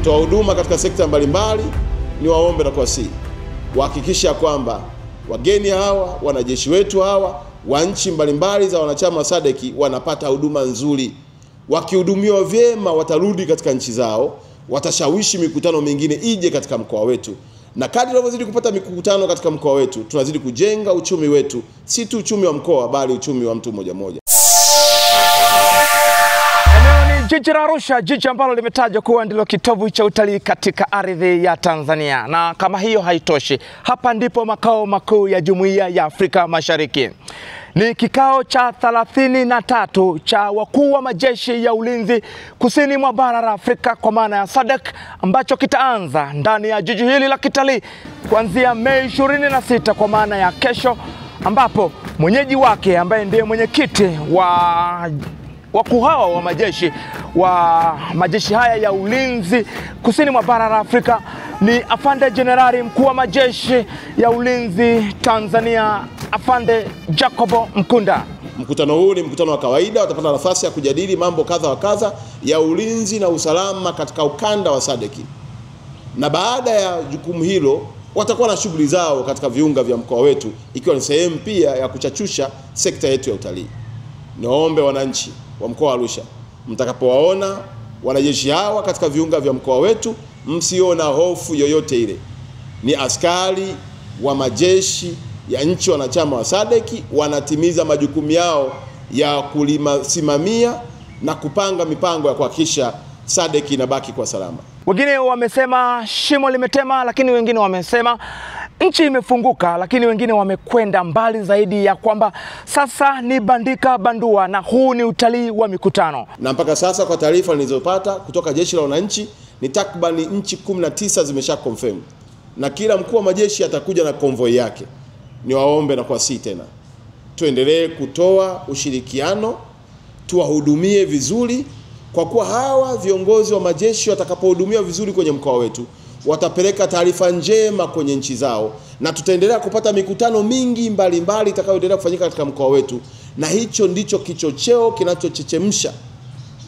watoa huduma katika sekta mbalimbali, ni waombe na kuwasihi kuhakikisha kwamba wageni hawa, wanajeshi wetu hawa wa nchi mbalimbali za wanachama wa SADC wanapata huduma nzuri. Wakihudumiwa vyema watarudi katika nchi zao, watashawishi mikutano mingine ije katika mkoa wetu. Na kadri tunavyozidi kupata mikutano katika mkoa wetu, tunazidi kujenga uchumi wetu, si tu uchumi wa mkoa bali uchumi wa mtu mmoja mmoja. Jiji la Arusha, jiji ambalo limetajwa kuwa ndilo kitovu cha utalii katika ardhi ya Tanzania. Na kama hiyo haitoshi, hapa ndipo makao makuu ya Jumuiya ya Afrika Mashariki. Ni kikao cha 33 cha wakuu wa majeshi ya ulinzi kusini mwa bara la Afrika kwa maana ya SADC, ambacho kitaanza ndani ya jiji hili la kitalii kuanzia Mei 26 kwa maana ya kesho, ambapo mwenyeji wake ambaye ndiye mwenyekiti wa wakuu hawa wa majeshi haya ya ulinzi kusini mwa bara la Afrika ni Afande Jenerali mkuu wa majeshi ya ulinzi Tanzania, Afande Jacobo Mkunda. Mkutano huu ni mkutano wa kawaida, watapata nafasi ya kujadili mambo kadha wa kadha ya ulinzi na usalama katika ukanda wa SADC. Na baada ya jukumu hilo watakuwa na shughuli zao katika viunga vya mkoa wetu, ikiwa ni sehemu pia ya kuchachusha sekta yetu ya utalii. Naombe wananchi wa mkoa wa Arusha, mtakapowaona wanajeshi hawa katika viunga vya mkoa wetu, msiona hofu yoyote ile. Ni askari wa majeshi ya nchi wanachama wa SADC, wanatimiza majukumu yao ya kulisimamia na kupanga mipango ya kuhakikisha SADC inabaki kwa salama. Wengine wamesema shimo limetema, lakini wengine wamesema nchi imefunguka, lakini wengine wamekwenda mbali zaidi ya kwamba sasa ni bandika bandua na huu ni utalii wa mikutano. Na mpaka sasa kwa taarifa nilizopata kutoka jeshi la wananchi ni takriban nchi 19 zimesha confirm. Na kila mkuu wa majeshi atakuja na konvoi yake. Ni waombe na kuwasihi tena, tuendelee kutoa ushirikiano, tuwahudumie vizuri, kwa kuwa hawa viongozi wa majeshi watakapohudumiwa vizuri kwenye mkoa wetu, watapeleka taarifa njema kwenye nchi zao, na tutaendelea kupata mikutano mingi mbalimbali itakayoendelea kufanyika katika mkoa wetu, na hicho ndicho kichocheo kinachochechemsha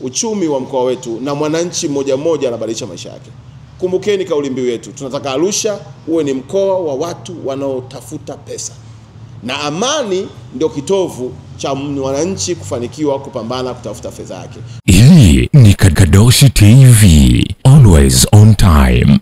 uchumi wa mkoa wetu, na mwananchi mmoja mmoja anabadilisha maisha yake. Kumbukeni kauli mbiu yetu, tunataka Arusha uwe ni mkoa wa watu wanaotafuta pesa, na amani ndio kitovu cha wananchi kufanikiwa kupambana kutafuta fedha yake. Hii ni Kadoshi TV, always on time.